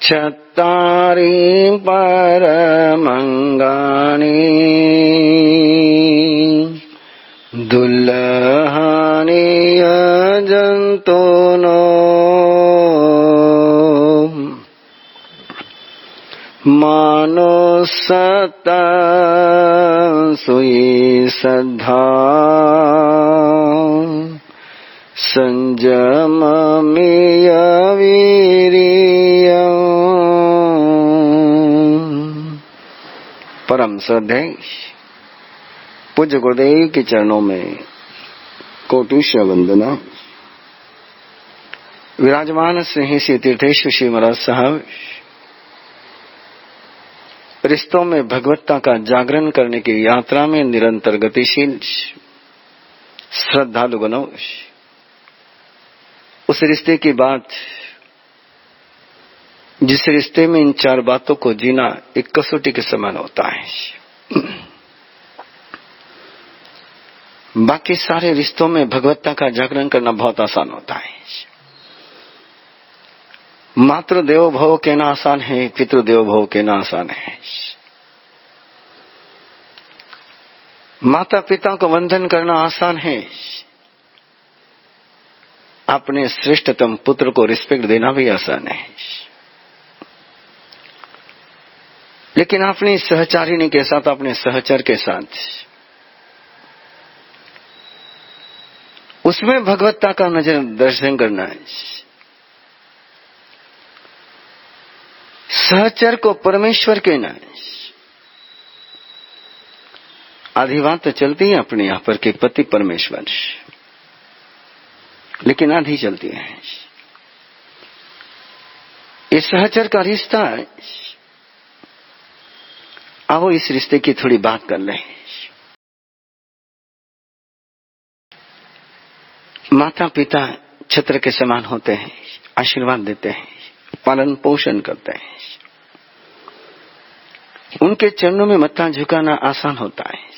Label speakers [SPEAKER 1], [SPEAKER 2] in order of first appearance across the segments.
[SPEAKER 1] चत्तारि परमंगानि दुल्लहानि यजन्तो no मानोसता सुयि सद्धा संजममेय वीर्यम्। परम श्रद्धेय पूज्य गुरुदेव के चरणों में कोटुष्य वंदना। विराजमान स्नेही श्री तीर्थेश्वर श्री महाराज साहब रिश्तों में भगवत्ता का जागरण करने की यात्रा में निरंतर गतिशील श्रद्धालु बनो। उस रिश्ते की बात जिस रिश्ते में इन चार बातों को जीना एक कसौटी के समान होता है। बाकी सारे रिश्तों में भगवत्ता का जागरण करना बहुत आसान होता है। मातृ देवो भव कहना आसान है, पितृ देवो भव कहना आसान है। माता पिता को वंदन करना आसान है, अपने श्रेष्ठतम पुत्र को रिस्पेक्ट देना भी आसान है। लेकिन अपनी सहचारिणी के साथ, अपने सहचर के साथ उसमें भगवत्ता का नजर दर्शन करना है। सहचर को परमेश्वर कहना है। आधी बात तो चलती है अपने यहां पर कि पति परमेश्वर, लेकिन आधी चलती है इस सहचर का रिश्ता है। आओ इस रिश्ते की थोड़ी बात कर लें। माता पिता छत्र के समान होते हैं, आशीर्वाद देते हैं, पालन पोषण करते हैं। उनके चरणों में मत्था झुकाना आसान होता है।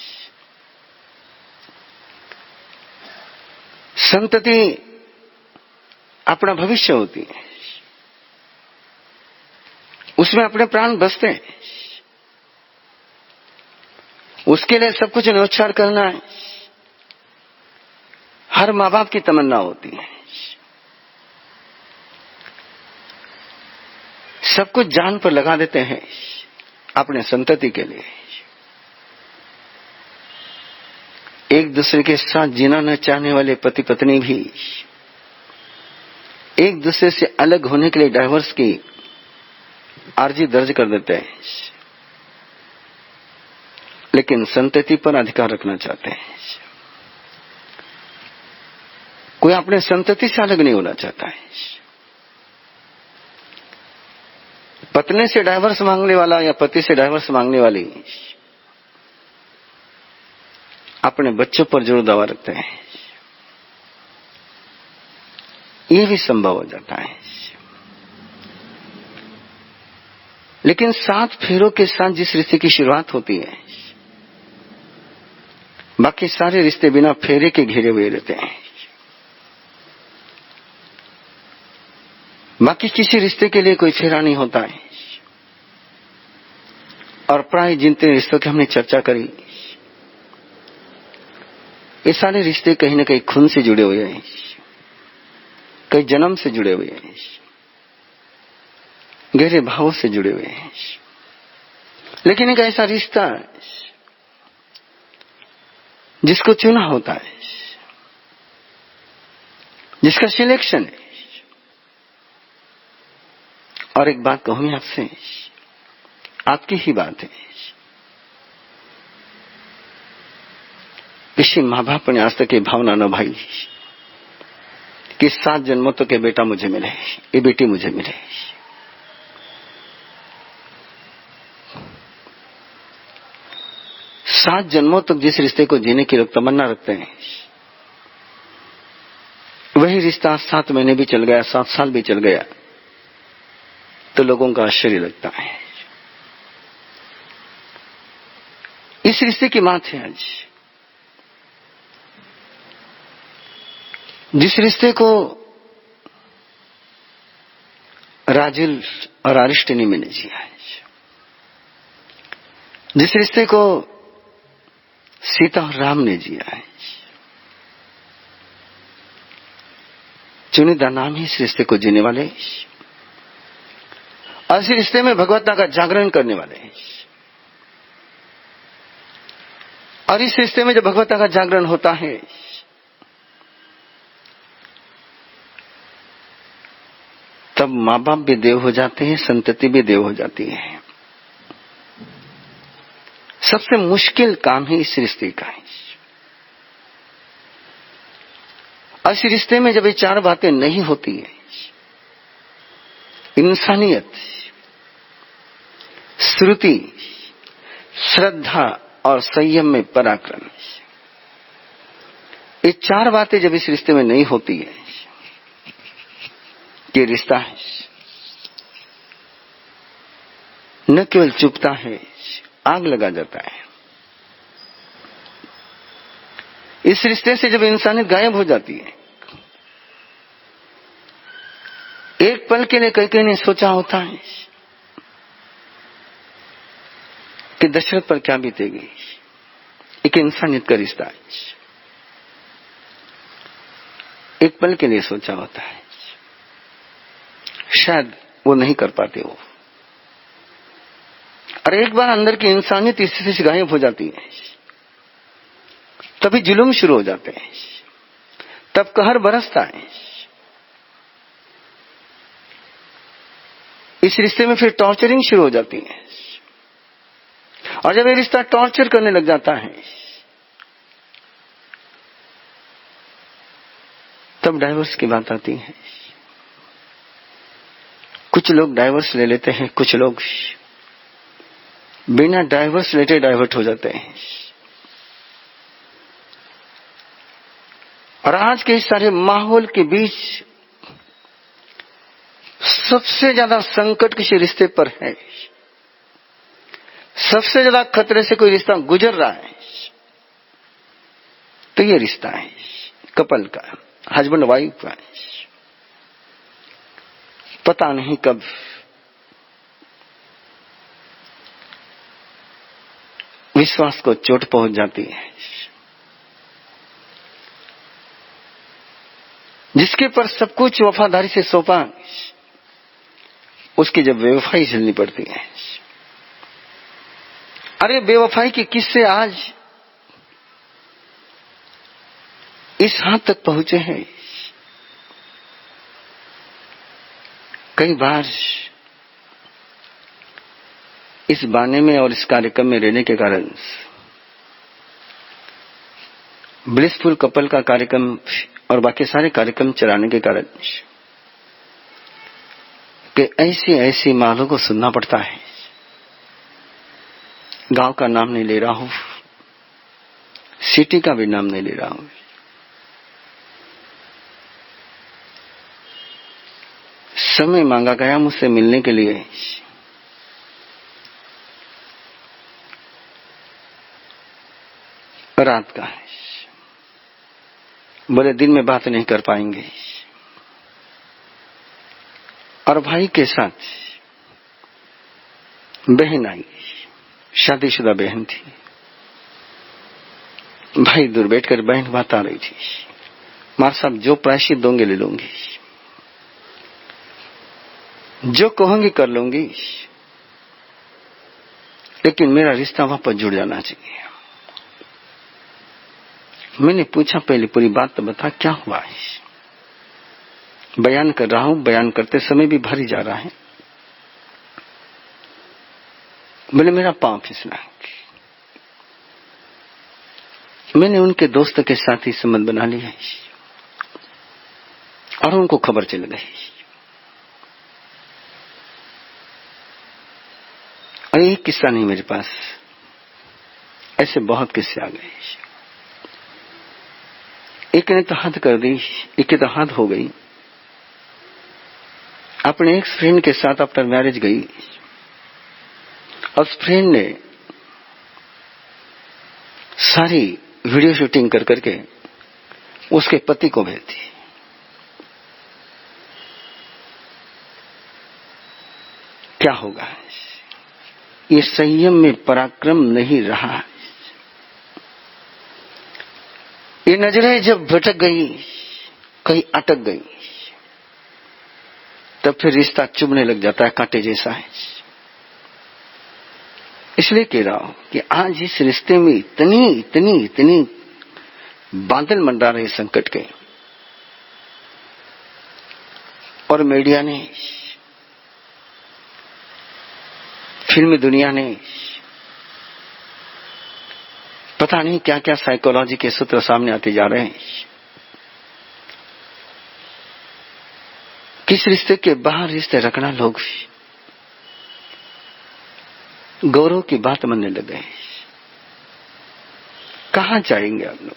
[SPEAKER 1] संतति अपना भविष्य होती है, उसमें अपने प्राण बसते हैं। उसके लिए सब कुछ न्योछावर करना है, हर माँ बाप की तमन्ना होती है। सब कुछ जान पर लगा देते हैं अपने संतति के लिए। एक दूसरे के साथ जीना न चाहने वाले पति पत्नी भी एक दूसरे से अलग होने के लिए डाइवोर्स की अर्जी दर्ज कर देते हैं, लेकिन संतति पर अधिकार रखना चाहते हैं। कोई अपने संतति से अलग नहीं होना चाहता है। पत्नी से डाइवोर्स मांगने वाला या पति से डाइवोर्स मांगने वाली अपने बच्चों पर जोर दावा रखते हैं। ये भी संभव हो जाता है। लेकिन 7 फेरों के साथ जिस रिश्ते की शुरुआत होती है, बाकी सारे रिश्ते बिना फेरे के घिरे हुए रहते हैं। बाकी किसी रिश्ते के लिए कोई फेरा नहीं होता है। और प्राय जितने रिश्तों की हमने चर्चा करी, ये सारे रिश्ते कहीं न कहीं खून से जुड़े हुए हैं, कई जन्म से जुड़े हुए हैं, गहरे भावों से जुड़े हुए हैं। लेकिन एक ऐसा रिश्ता जिसको चुना होता है, जिसका सिलेक्शन है। और एक बात कहूं मैं आपसे, आपकी ही बात है। किसी माँ बाप ने आज तक ये भावना न भाई कि 7 जन्मों तक के बेटा मुझे मिले, ये बेटी मुझे मिले। सात जन्मों तक जिस रिश्ते को जीने की लोग तमन्ना रखते हैं, वही रिश्ता 7 महीने भी चल गया, 7 साल भी चल गया, तो लोगों का आश्चर्य लगता है। इस रिश्ते की बात है आज। जिस रिश्ते को राजुल और अरिष्टनेमी ने जिया है। जिस रिश्ते को सीता और राम ने जिया है, चुनिंदा नाम ही इस रिश्ते को जीने वाले और इस रिश्ते में भगवत्ता का जागरण करने वाले हैं। और इस रिश्ते में जब भगवत्ता का जागरण होता है तब माँ बाप भी देव हो जाते हैं, संतति भी देव हो जाती है। सबसे मुश्किल काम है इस रिश्ते का। और इस रिश्ते में जब ये चार बातें नहीं होती है, इंसानियत, श्रुति, श्रद्धा और संयम में पराक्रम, ये चार बातें जब इस रिश्ते में नहीं होती है, ये रिश्ता है न केवल चुपता है, आग लगा जाता है। इस रिश्ते से जब इंसानियत गायब हो जाती है, एक पल के लिए कई ने सोचा होता है कि दशरथ पर क्या बीतेगी। एक इंसानियत का रिश्ता है, एक पल के लिए सोचा होता है, शायद वो नहीं कर पाते हो। और एक बार अंदर की इंसानियत स्थिति से गायब हो जाती है, तभी जुल्म शुरू हो जाते हैं, तब कहर बरसता है। इस रिश्ते में फिर टॉर्चरिंग शुरू हो जाती है। और जब ये रिश्ता टॉर्चर करने लग जाता है तब डाइवोर्स की बात आती है। कुछ लोग डाइवोर्स ले लेते हैं, कुछ लोग बिना डाइवोर्स लेते डाइवर्ट हो जाते हैं। और आज के इस सारे माहौल के बीच सबसे ज्यादा संकट किसी रिश्ते पर है, सबसे ज्यादा खतरे से कोई रिश्ता गुजर रहा है तो ये रिश्ता है कपल का, हस्बैंड वाइफ का। पता नहीं कब विश्वास को चोट पहुंच जाती है। जिसके पर सब कुछ वफादारी से सौंपा, उसकी जब बेवफाई झेलनी पड़ती है। अरे बेवफाई के किस्से आज इस हद तक पहुंचे हैं। कई बार इस बाने में और इस कार्यक्रम में रहने के कारण, ब्लिसफुल कपल का कार्यक्रम और बाकी सारे कार्यक्रम चलाने के कारण कि ऐसी ऐसी मालों को सुनना पड़ता है। गांव का नाम नहीं ले रहा हूं, सिटी का भी नाम नहीं ले रहा हूं। समय मांगा गया मुझसे मिलने के लिए, रात का है, बोले दिन में बात नहीं कर पाएंगे। और भाई के साथ बहन आई, शादीशुदा बहन थी। भाई दूर बैठकर बहन बात आ रही थी, मार साहब जो प्रायश्चित दोगे ले लूंगी, जो कहोगे कर लूंगी, लेकिन मेरा रिश्ता वापस जुड़ जाना चाहिए। मैंने पूछा पहले पूरी बात तो बता, क्या हुआ है? बयान कर रहा हूं, बयान करते समय भी भरी जा रहा है। बोले मेरा पांव फिसला। मैंने उनके दोस्त के साथ ही संबंध बना लिया और उनको खबर चल गई। और एक किस्सा नहीं मेरे पास, ऐसे बहुत किस्से आ गए। एक ने तो हद कर दी, एक की तो हद हो गई। अपने एक फ्रेंड के साथ आफ्टर मैरिज गई और उस फ्रेंड ने सारी वीडियो शूटिंग कर करके उसके पति को भेज दी। क्या होगा? ये संयम में पराक्रम नहीं रहा। ये नजरें जब भटक गई, कहीं अटक गई, तब फिर रिश्ता चुभने लग जाता है, कांटे जैसा है। इसलिए कह रहा हूं कि आज इस रिश्ते में इतनी बादल मंडरा रहे संकट के, और मीडिया ने, फिल्मी दुनिया ने पता नहीं क्या क्या साइकोलॉजी के सूत्र सामने आते जा रहे हैं। किस रिश्ते के बाहर रिश्ते रखना लोग गौरव की बात मानने लगे। कहां जाएंगे आप लोग?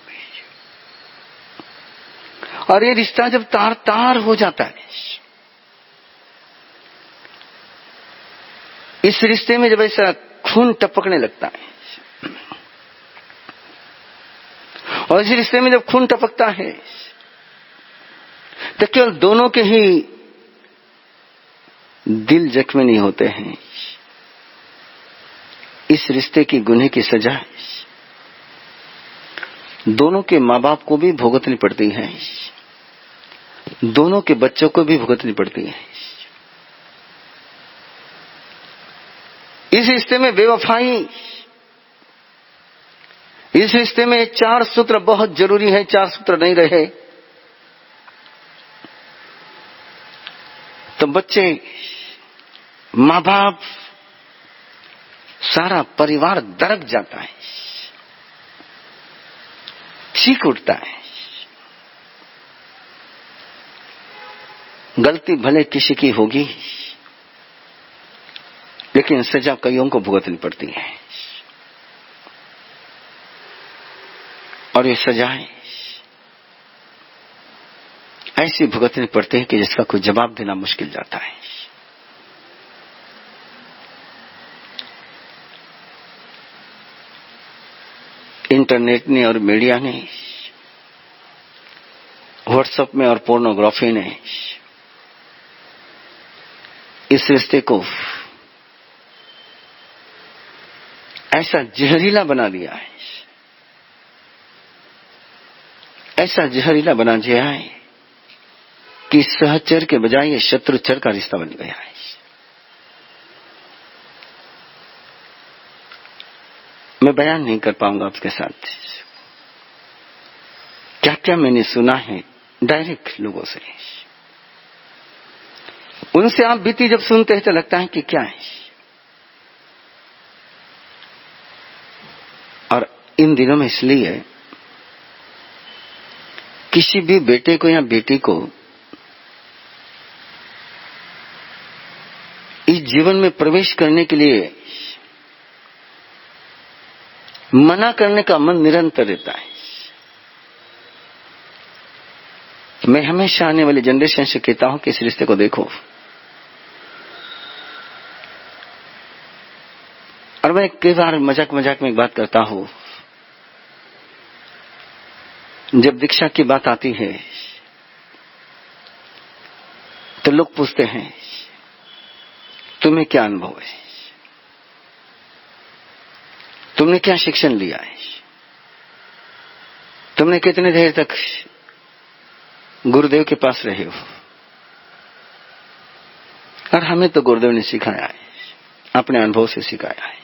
[SPEAKER 1] और ये रिश्ता जब तार तार हो जाता है, इस रिश्ते में जब ऐसा खून टपकने लगता है, और इस रिश्ते में जब खून टपकता है तो केवल दोनों के ही दिल जख्मी नहीं होते हैं, इस रिश्ते की गुनाह की सजा दोनों के माँ बाप को भी भुगतनी पड़ती है, दोनों के बच्चों को भी भुगतनी पड़ती है। इस रिश्ते में बेवफाई, इस रिश्ते में 4 सूत्र बहुत जरूरी है। 4 सूत्र नहीं रहे तो बच्चे, माँ बाप, सारा परिवार दरक जाता है, चीख उठता है। गलती भले किसी की होगी, लेकिन सजा कईयों को भुगतनी पड़ती है, और ये सजाएं ऐसी भुगतनी पड़ती है कि जिसका कोई जवाब देना मुश्किल जाता है। इंटरनेट ने और मीडिया ने, व्हाट्सएप में और पोर्नोग्राफी ने इस रिश्ते को ऐसा जहरीला बना दिया है, ऐसा जहरीला बना दिया है कि सहचर के बजाय ये शत्रुचर का रिश्ता बन गया है। मैं बयान नहीं कर पाऊंगा आपके साथ क्या क्या मैंने सुना है डायरेक्ट लोगों से। उनसे आप बीती जब सुनते हैं तो लगता है कि क्या है। और इन दिनों में इसलिए किसी भी बेटे को या बेटी को इस जीवन में प्रवेश करने के लिए मना करने का मन निरंतर रहता है। मैं हमेशा आने वाली जनरेशन से कहता हूं कि इस रिश्ते को देखो। और मैं कई बार मजाक मजाक में एक बात करता हूं, जब दीक्षा की बात आती है तो लोग पूछते हैं तुम्हें क्या अनुभव है, तुमने क्या शिक्षण लिया है, तुमने कितने देर तक गुरुदेव के पास रहे हो। और हमें तो गुरुदेव ने सिखाया है, अपने अनुभव से सिखाया है।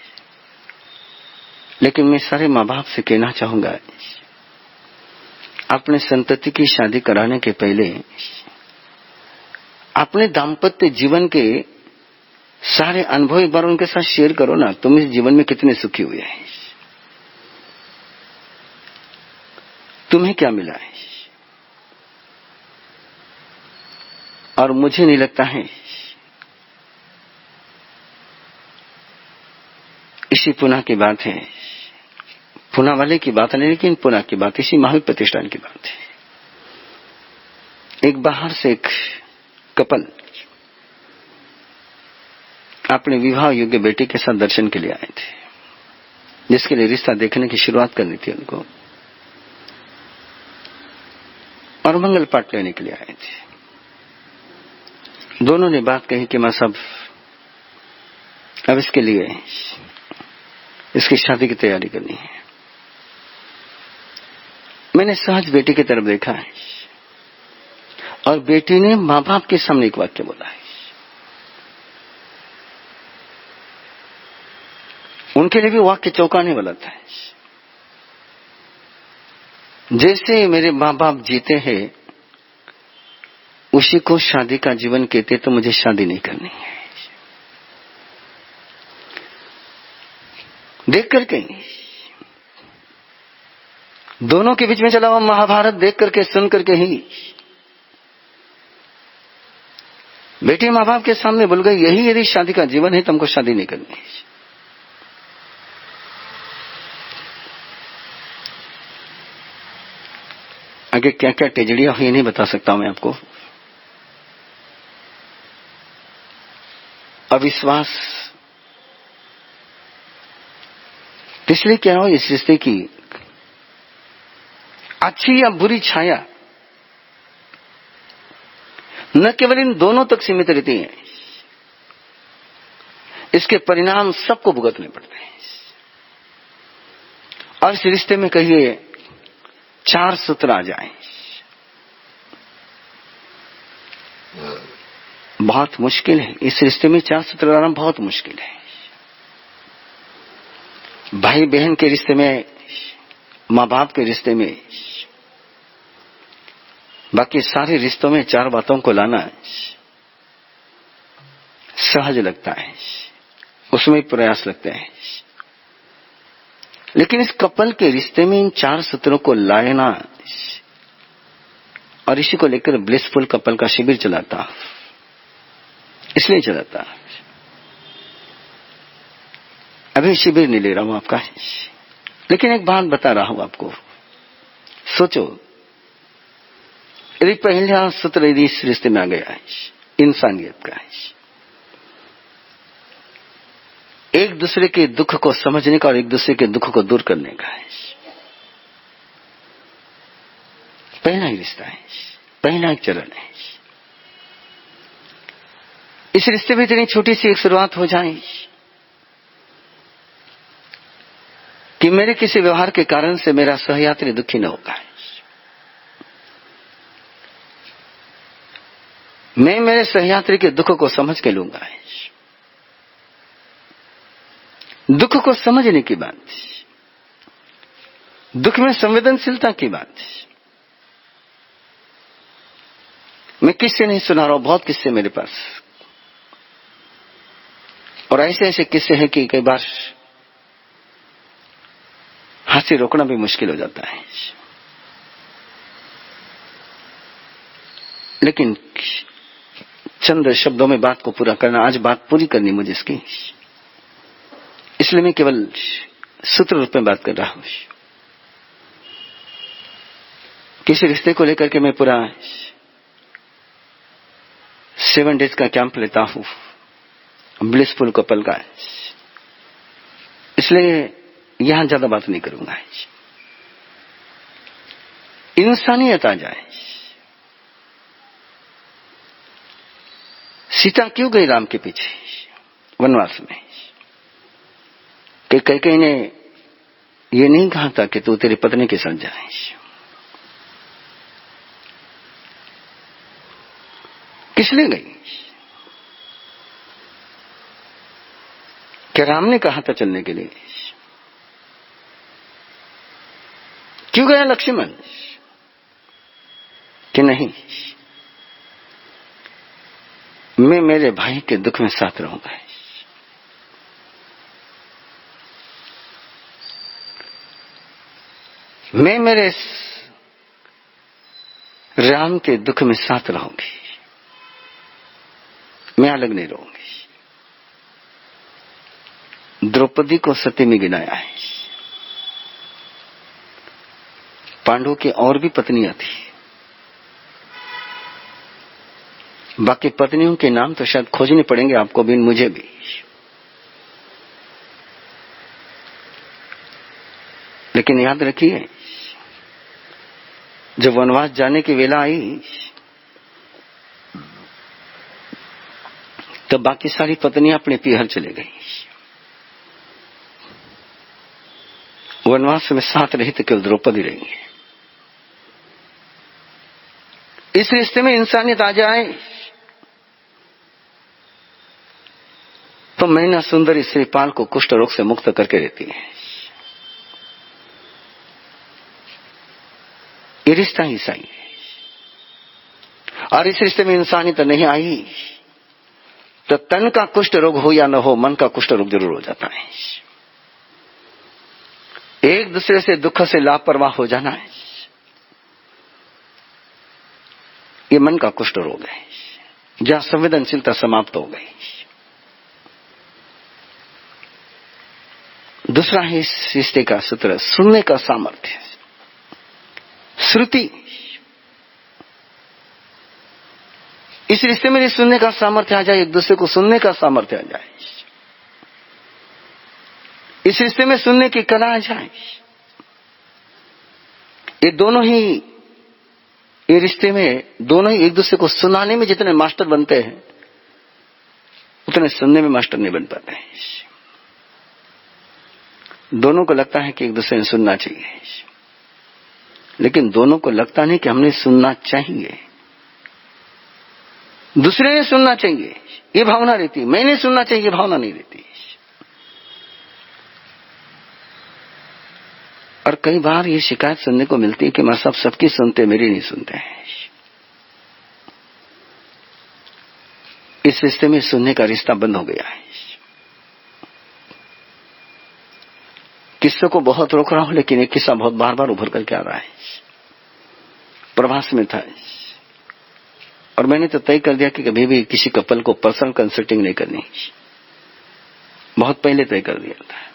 [SPEAKER 1] लेकिन मैं सारे माँ बाप से कहना चाहूंगा, अपने संतति की शादी कराने के पहले अपने दाम्पत्य जीवन के सारे अनुभव एक बार उनके साथ शेयर करो ना। तुम इस जीवन में कितने सुखी हुए हैं, तुम्हें क्या मिला है। और मुझे नहीं लगता है इसी पुणे की बात है, पुणे वाले की बात नहीं, लेकिन पुणे की बात, इसी महावीर प्रतिष्ठान की बात है। एक बाहर से एक कपल अपने विवाह योग्य बेटी के साथ दर्शन के लिए आए थे, जिसके लिए रिश्ता देखने की शुरुआत करनी थी उनको, और मंगल पाठ लेने के लिए आए थे। दोनों ने बात कही कि मैं सब अब इसके लिए इसकी शादी की तैयारी करनी है। मैंने सहज बेटी की तरफ देखा है और बेटी ने मां बाप के सामने एक वाक्य बोला है। उनके लिए भी वाक्य चौंकाने वाला था। जैसे मेरे मां बाप जीते हैं उसी को शादी का जीवन कहते, तो मुझे शादी नहीं करनी है। देख करके दोनों के बीच में चला हुआ महाभारत देख करके सुन करके ही बेटी मां बाप के सामने बोल गई, यही यदि शादी का जीवन है तो हमको शादी नहीं करनी है। आगे क्या क्या टेजड़ियां हुई नहीं बता सकता हूं मैं आपको। अविश्वास, इसलिए क्या हो, इस रिश्ते की अच्छी या बुरी छाया न केवल इन दोनों तक सीमित रहती है, इसके परिणाम सबको भुगतने पड़ते हैं। और इस रिश्ते में कहिए 4 सूत्र आ जाए, बहुत मुश्किल है। इस रिश्ते में 4 सूत्र आना बहुत मुश्किल है। भाई बहन के रिश्ते में, मां बाप के रिश्ते में, बाकी सारे रिश्तों में 4 बातों को लाना सहज लगता है, उसमें प्रयास लगते हैं। लेकिन इस कपल के रिश्ते में इन 4 सूत्रों को लाना, और इसी को लेकर ब्लिसफुल कपल का शिविर चलाता, इसलिए चलाता। अभी शिविर नहीं ले रहा हूं आपका, लेकिन एक बात बता रहा हूं आपको। सोचो, यदि पहला सूत्र यदि इस रिश्ते में आ गया है, इंसानियत का है, एक दूसरे के दुख को समझने का और एक दूसरे के दुख को दूर करने का है, पहला ही रिश्ता है, पहला एक चरण है। इस रिश्ते में इतनी छोटी सी एक शुरुआत हो जाए कि मेरे किसी व्यवहार के कारण से मेरा सहयात्री दुखी न होगा, मैं मेरे सहयात्री के दुख को समझ के लूंगा। दुख को समझने की बात, दुख में संवेदनशीलता की बात। मैं किस्से नहीं सुना रहा हूं, बहुत किस्से मेरे पास, और ऐसे ऐसे किस्से हैं कि कई बार हंसी रोकना भी मुश्किल हो जाता है। लेकिन चंद शब्दों में बात को पूरा करना, आज बात पूरी करनी मुझे इसकी, इसलिए मैं केवल सूत्र रूप में बात कर रहा हूं। किसी रिश्ते को लेकर के मैं पूरा 7 डेज का कैंप लेता हूं, ब्लिसफुल कपल का, इसलिए यहां ज्यादा बात नहीं करूंगा। इंसानियत आ जाए। सीता क्यों गई राम के पीछे वनवास में? कि कैकेयी ने ये नहीं कहा था कि तू तेरी पत्नी के साथ जाए, किस लिए गई? क्या राम ने कहा था चलने के लिए? क्यों गया लक्ष्मण कि नहीं, मैं मेरे भाई के दुख में साथ रहूंगा, मैं मेरे राम के दुख में साथ रहूंगी, मैं अलग नहीं रहूंगी। द्रौपदी को सती में गिनाया है। पांडवों की और भी पत्नियां थी, बाकी पत्नियों के नाम तो शायद खोजने पड़ेंगे आपको भी, मुझे भी। लेकिन याद रखिए, जब वनवास जाने की वेला आई तो बाकी सारी पत्नियां अपने पीहर चले गई। वनवास में साथ रही तो केवल द्रौपदी रही। इस रिश्ते में इंसानियत आ जाए तो मैना सुंदरी श्रीपाल को कुष्ठ रोग से मुक्त करके देती है। ये रिश्ता ही सही है। और इस रिश्ते में इंसानियत नहीं आई तो तन का कुष्ठ रोग हो या न हो, मन का कुष्ठ रोग जरूर हो जाता है। एक दूसरे से दुख से लापरवाह हो जाना है, ये मन का कुष्ठ रोग है, जहां संवेदनशीलता समाप्त हो गई। दूसरा है इस रिश्ते का सूत्र, सुनने का सामर्थ्य। श्रुति, इस रिश्ते में सुनने का सामर्थ्य आ जाए, एक दूसरे को सुनने का सामर्थ्य आ जाए, इस रिश्ते में सुनने की कला आ जाए, ये दोनों ही, ये रिश्ते में दोनों ही एक दूसरे को सुनाने में जितने मास्टर बनते हैं उतने सुनने में मास्टर नहीं बन पाते हैं। दोनों को लगता है कि एक दूसरे ने सुनना चाहिए, लेकिन दोनों को लगता नहीं कि हमने सुनना चाहिए, दूसरे ने सुनना चाहिए ये भावना रहती, मैंने सुनना चाहिए ये भावना नहीं रहती। और कई बार ये शिकायत सुनने को मिलती है कि मैं सबकी सुनते, मेरी नहीं सुनते हैं। इस रिश्ते में सुनने का रिश्ता बंद हो गया है। किस्से को बहुत रोक रहा हूं, लेकिन एक किस्सा बहुत बार बार उभर करके आ रहा है। प्रवास में था और मैंने तो तय कर दिया कि कभी भी किसी कपल को पर्सनल कंसल्टिंग नहीं करनी, बहुत पहले तय कर दिया था।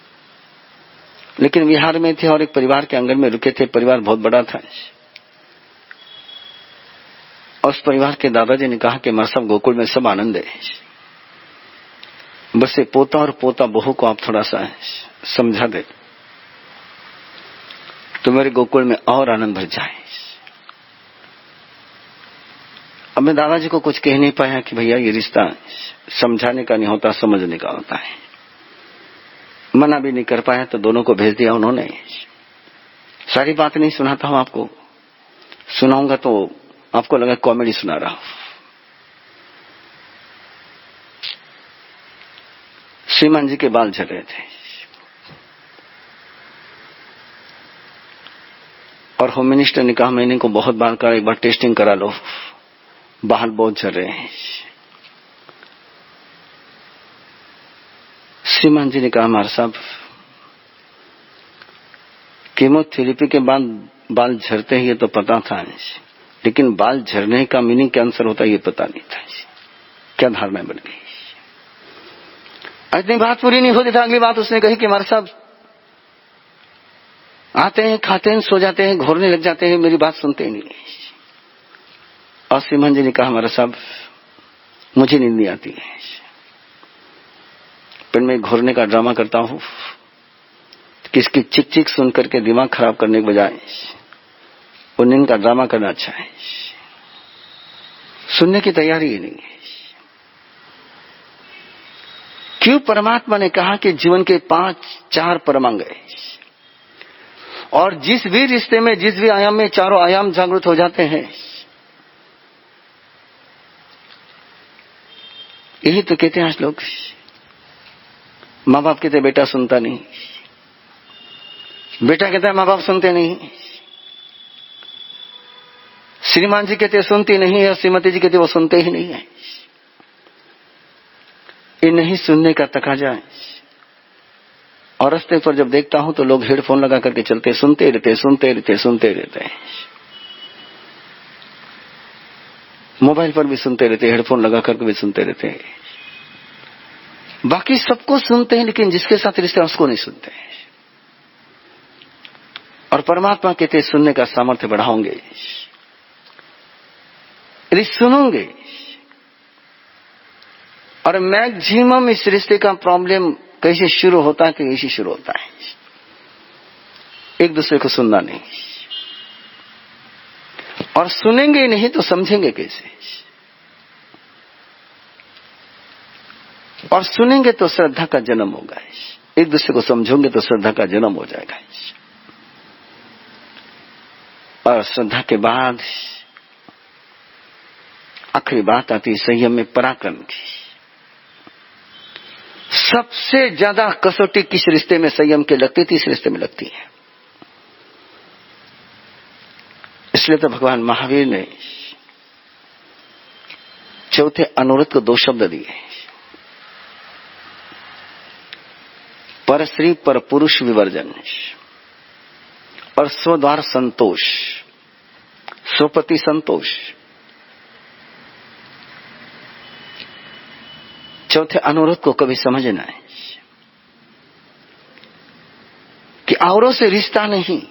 [SPEAKER 1] लेकिन बिहार में थे और एक परिवार के आंगन में रुके थे। परिवार बहुत बड़ा था और उस परिवार के दादाजी ने कहा कि हमारे सब गोकुल में सब आनंद है, बस ये पोता और पोता बहू को आप थोड़ा सा समझा दे तो मेरे गोकुल में और आनंद भर जाए। अब मैं दादाजी को कुछ कह नहीं पाया कि भैया ये रिश्ता समझाने का नहीं होता, समझने का होता है। मना भी नहीं कर पाया तो दोनों को भेज दिया उन्होंने। सारी बात नहीं सुनाता हूं आपको, सुनाऊंगा तो आपको लगा कॉमेडी सुना रहा हूं। श्रीमान जी के बाल झड़ रहे थे और होम मिनिस्टर ने कहा मैंने को बहुत बार कहा एक बार टेस्टिंग करा लो, बाल बहुत झड़ रहे हैं। श्रीमान जी ने कहा हमारे साहब कीमोथेरेपी के बाद बाल झड़ते ही ये तो पता था, लेकिन बाल झड़ने का मीनिंग क्या आंसर होता है ये पता नहीं था। क्या धारणा बन गई। इतनी बात पूरी नहीं होती था, अगली बात उसने कही कि हमारे साहब आते हैं, खाते हैं, सो जाते हैं, घोरने लग जाते हैं, मेरी बात सुनते ही नहीं। और श्रीमान जी ने कहा हमारा साहब मुझे नींद नहीं आती है, पर मैं घोरने का ड्रामा करता हूं। किसकी चिक चिक सुन करके दिमाग खराब करने के बजाय वो नींद का ड्रामा करना अच्छा है। सुनने की तैयारी ही नहीं है। क्यों परमात्मा ने कहा कि जीवन के 5-4 परमांग है और जिस भी रिश्ते में जिस भी आयाम में चारों आयाम जागृत हो जाते हैं, यही तो कहते हैं आज लोग। माँ बाप कहते बेटा सुनता नहीं, बेटा कहता है माँ बाप सुनते नहीं, श्रीमान जी कहते सुनती नहीं है और श्रीमती जी कहते वो सुनते ही नहीं है। ये नहीं सुनने का तकाजा है। और रास्ते पर जब देखता हूं तो लोग हेडफोन लगा करके चलते, सुनते रहते सुनते रहते सुनते रहते, मोबाइल पर भी सुनते रहते, हेडफोन लगा करके भी सुनते रहते हैं। बाकी सबको सुनते हैं लेकिन जिसके साथ रिश्ता उसको नहीं सुनते। और परमात्मा कहते सुनने का सामर्थ्य बढ़ाओगे, यदि सुनोगे। और मैक्सिमम इस रिश्ते का प्रॉब्लम कैसे शुरू होता है कि ऐसे शुरू होता है, एक दूसरे को सुनना नहीं। और सुनेंगे नहीं तो समझेंगे कैसे। और सुनेंगे तो श्रद्धा का जन्म होगा, एक दूसरे को समझोगे तो श्रद्धा का जन्म हो जाएगा। और श्रद्धा के बाद आखिरी बात आती है संयम में पराक्रम की। सबसे ज्यादा कसौटी किस रिश्ते में संयम के लगती थी? इस रिश्ते में लगती है। इसलिए तो भगवान महावीर ने चौथे अनुरोध को 2 शब्द दिए, पर स्त्री पर पुरुष विवर्जन और स्वद्वार संतोष, स्वपति संतोष। चौथे अनुरोध को कभी समझना है कि औरों से रिश्ता नहीं,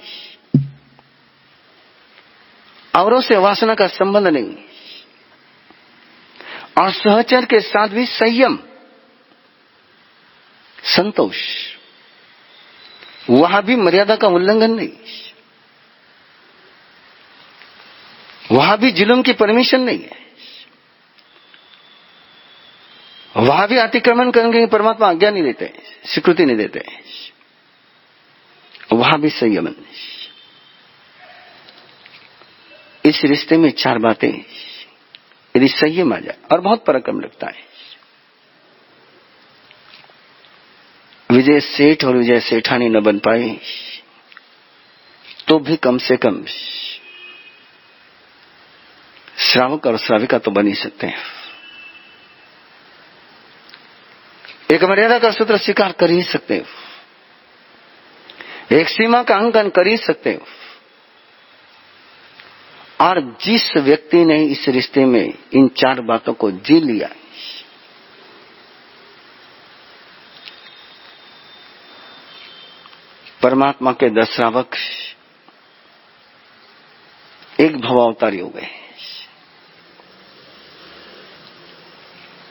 [SPEAKER 1] औरों से वासना का संबंध नहीं, और सहचर के साथ भी संयम, संतोष, वहां भी मर्यादा का उल्लंघन नहीं, वहां भी जुल्म की परमिशन नहीं है, वहां भी अतिक्रमण करेंगे परमात्मा आज्ञा नहीं देते, स्वीकृति नहीं देते, वहां भी संयमन। इस रिश्ते में 4 बातें यदि संयम आ जाए, और बहुत पराक्रम लगता है। विजय सेठ और विजय सेठानी न बन पाए तो भी कम से कम श्रावक और श्राविका तो बन ही सकते हैं। एक मर्यादा का सूत्र स्वीकार कर ही सकते हो, एक सीमा का अंकन कर ही सकते हो। और जिस व्यक्ति ने इस रिश्ते में इन 4 बातों को जी लिया, परमात्मा के 10 श्रावक एक भवावतारी हो गए।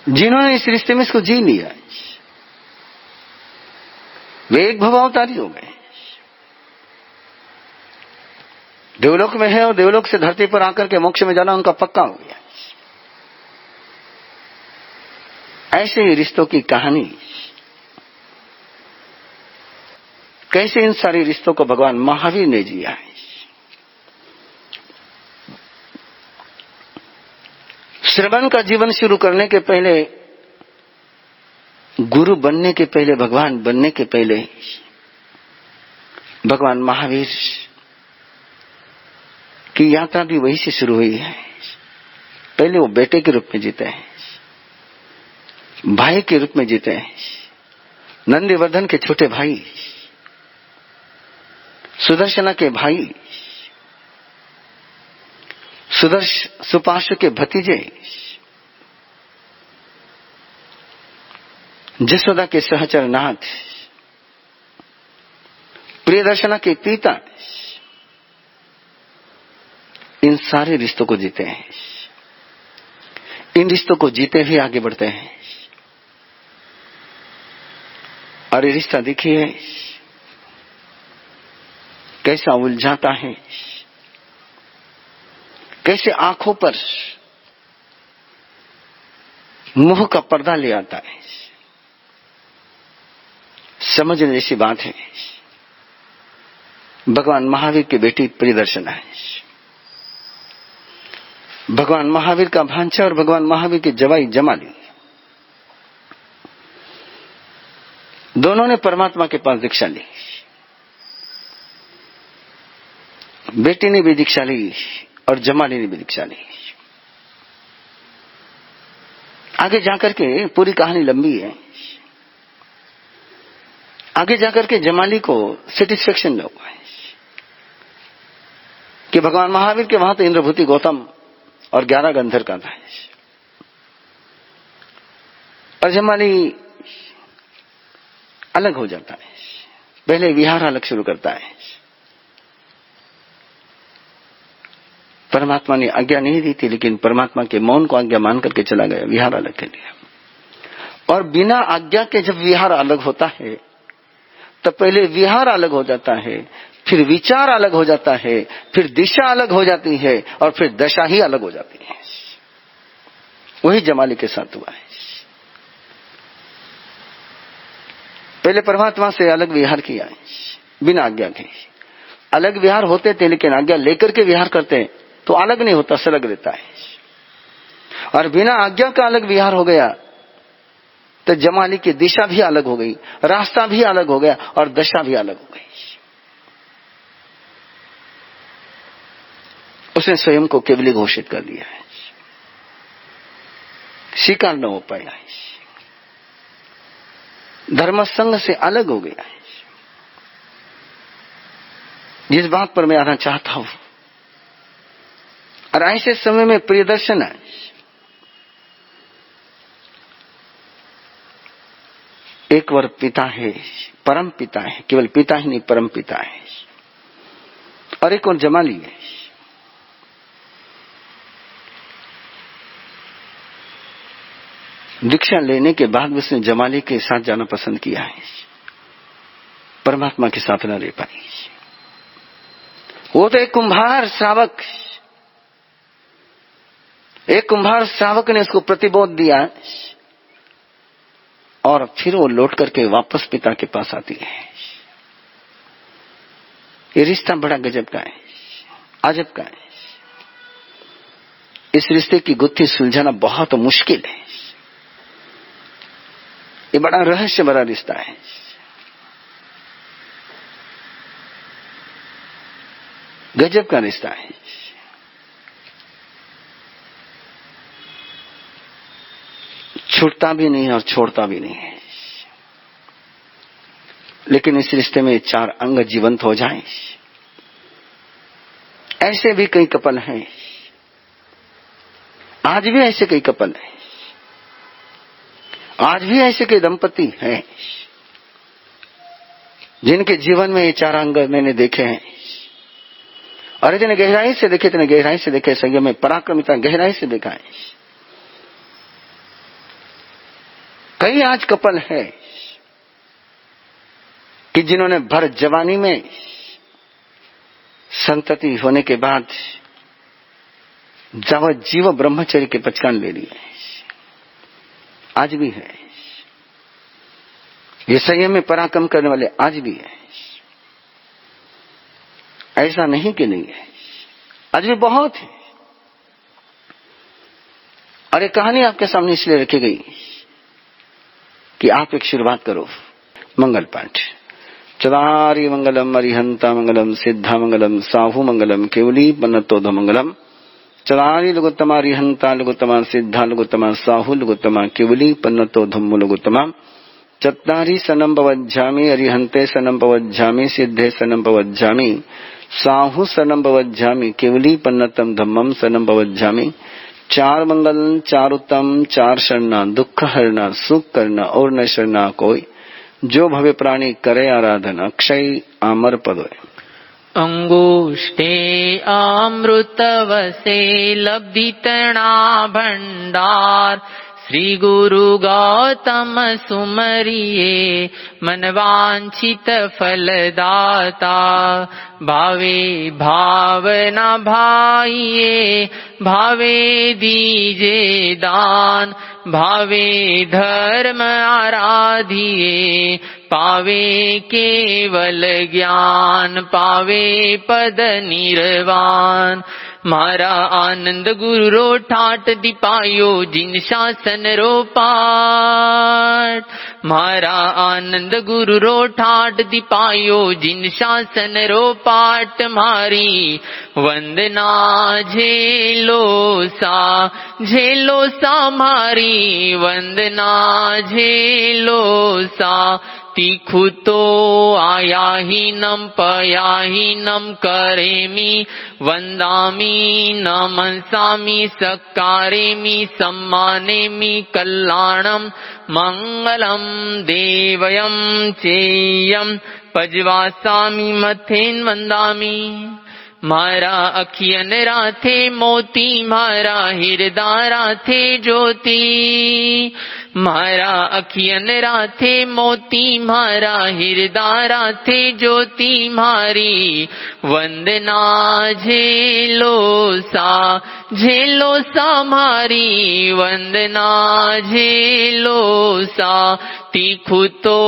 [SPEAKER 1] जिन्होंने इस रिश्ते में इसको जी लिया वे एक भवावतारी हो गए। देवलोक में है और देवलोक से धरती पर आकर के मोक्ष में जाना उनका पक्का हो गया। ऐसे ही रिश्तों की कहानी, कैसे इन सारे रिश्तों को भगवान महावीर ने जिया है। श्रवण का जीवन शुरू करने के पहले, गुरु बनने के पहले, भगवान बनने के पहले भगवान महावीर की यात्रा भी वही से शुरू हुई है। पहले वो बेटे के रूप में जीते हैं, भाई के रूप में जीते हैं, नंदीवर्धन के छोटे भाई, सुदर्शना के भाई, सुपार्श्व के भतीजे, जसोदा के सहचर नाथ, प्रियदर्शना के पिता, इन सारे रिश्तों को जीते हैं। इन रिश्तों को जीते हुए आगे बढ़ते हैं। और ये रिश्ता देखिए कैसा उलझाता है, कैसे आंखों पर मुंह का पर्दा ले आता है। समझने जैसी बात है। भगवान महावीर की बेटी प्रियदर्शना है, भगवान महावीर का भांचा और भगवान महावीर की जवाई जमाली, दोनों ने परमात्मा के पास दीक्षा ली। बेटी ने भी दीक्षा ली और जमाली ने भी दीक्षा ली। आगे जाकर के पूरी कहानी लंबी है। आगे जाकर के जमाली को सेटिस्फेक्शन हुआ है कि भगवान महावीर के वहां तो इंद्रभूति गौतम और 11 गंधर्व का था, और जमाली अलग हो जाता है। पहले विहार अलग शुरू करता है। परमात्मा ने आज्ञा नहीं दी थी, लेकिन परमात्मा के मौन को आज्ञा मान करके चला गया विहार अलग के लिए। और बिना आज्ञा के जब विहार अलग होता है तो पहले विहार अलग हो जाता है, फिर विचार अलग हो जाता है, फिर दिशा अलग हो जाती है, और फिर दशा ही अलग हो जाती है। वही जमाली के साथ हुआ है। पहले परमात्मा से अलग विहार किया है बिना आज्ञा के। अलग विहार होते थे लेकिन आज्ञा लेकर के विहार करते हैं तो अलग नहीं होता, सलग रहता है। और बिना आज्ञा का अलग विहार हो गया तो जमाली की दिशा भी अलग हो गई, रास्ता भी अलग हो गया और दशा भी अलग हो गई। उसने स्वयं को केवली घोषित कर दिया है, स्वीकार न हो पाया है, धर्म संघ से अलग हो गया है। जिस बात पर मैं आना चाहता हूं, और ऐसे समय में प्रियदर्शन है, एक वर पिता है, परम पिता है, केवल पिता ही नहीं परम पिता है, और एक और जमाली है। दीक्षा लेने के बाद उसने जमाली के साथ जाना पसंद किया है, परमात्मा के साथ न रह पाई। वो तो एक कुंभार श्रावक, एक कुंभार श्रावक ने उसको प्रतिबोध दिया और फिर वो लौट करके वापस पिता के पास आती है। ये रिश्ता बड़ा गजब का है, अजब का है। इस रिश्ते की गुत्थी सुलझाना बहुत मुश्किल है। ये बड़ा रहस्य भरा रिश्ता है। गजब का रिश्ता है। छूटता भी नहीं और छोड़ता भी नहीं है। लेकिन इस रिश्ते में चार अंग जीवंत हो जाएं। ऐसे भी कई कपल हैं, आज भी ऐसे कई कपल हैं, आज भी ऐसे कई दंपति हैं जिनके जीवन में ये चार अंग मैंने देखे हैं। और इतने गहराई से देखे, इतने गहराई से देखे, संयम में पराक्रमिता गहराई से देखा है। कई आज कपल है कि जिन्होंने भर जवानी में संतति होने के बाद जीव ब्रह्मचर्य के पहचान ले लिए, आज भी है। ये संयम में पराक्रम करने वाले आज भी है, ऐसा नहीं कि नहीं है, आज भी बहुत है। और ये कहानी आपके सामने इसलिए रखी गई कि आप एक शुरुआत करो मंगल पाठ। चदारी मंगलम अरिहंता मंगलम सिद्धा मंगलम साहु मंगलम केवली पन्नतोध मंगलम। चदारी लघुत्तमा अरिहंता लघुत्तमा सिद्धा लघुत्तमा साहु लघुत्तमा केवली पन्नतोधम लघुत्तमा। चत्तारी सनम पवज्जामि अरिहंते सनम पवज्जामि सिद्धे सनम पवज्जामि साहु सनम पवज्जामि केवली पन्नतम धम्मम सनम पवज्जामि। चार मंगल चार उत्तम चार शरणा दुख हरना सुख करना और न शरणा कोई। जो भवे प्राणी करे आराधन अक्षय आमर पदोय।
[SPEAKER 2] अंगुष्ठे अमृतवसे लब्धितणा भंडार। श्री गुरु गौतम सुमरिये मनवांछित फलदाता। भावे भावना भाइये भावे दीजे दान। भावे धर्म आराधिए पावे केवल ज्ञान। पावे पद निर्वाण। मारा आनंद गुरु रो ठाट दिपायो जिन शासन रो पाठ। मारा आनंद गुरु रो ठाट दिपायो जिन शासन रो पाठ। मारी वंदना झेलो सा मारी वंदना झेलो सा। तीखु तो आया ही नम पया ही नम करेमी। वंदामी नमसामी सकारेमी सम्मानेमी कल्याणम। मंगलम देवयम चेयम पजवासामी मथेन वंदामी। मारा अखियन राथे मोती मारा हिरदा राथे ज्योति। मारा अखियन राथे मोती मारा हिरदा राथे ज्योति। मारी वंदना झेलो सा मारी वंदना झेलो सा। तीखुतो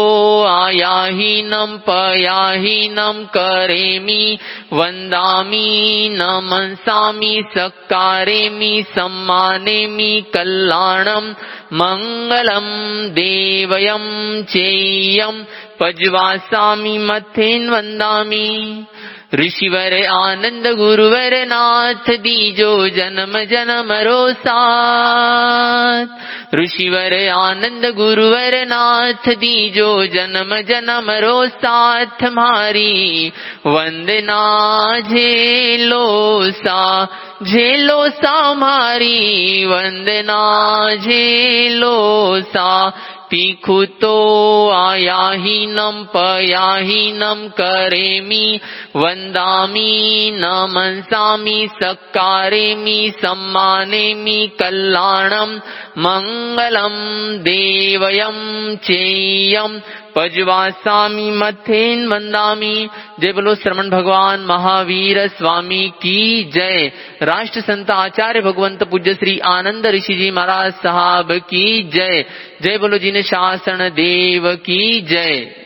[SPEAKER 2] आयाहीनं पयाहीनं करेमि वन्दामि नमंसामि सत्कारेमि सम्मानेमि कल्याणं मङ्गलं देवयं चेयं पज्वासामि मथेन वन्दामि। ऋषिवर आनंद गुरुवर नाथ दीजो जन्म जन्म रो साथ। ऋषिवर आनंद गुरुवर नाथ दीजो जन्म जन्म रो साथ। मारी वंदना झेलो सा मारी वंदना झेलो सा। तीखुतो आयाहीनं पयाहीनं करेमि वन्दामि नमंसामि सत्कारेमि सम्मानेमि कल्याणं मङ्गलं देवयं चेयं पज्वासामि मथेन वन्दामि। जय बोलो श्रवण भगवान महावीर स्वामी की जय। राष्ट्र संत आचार्य भगवंत पूज्य श्री आनंद ऋषि जी महाराज साहब की जय। जय बोलो जिन शासन देव की जय।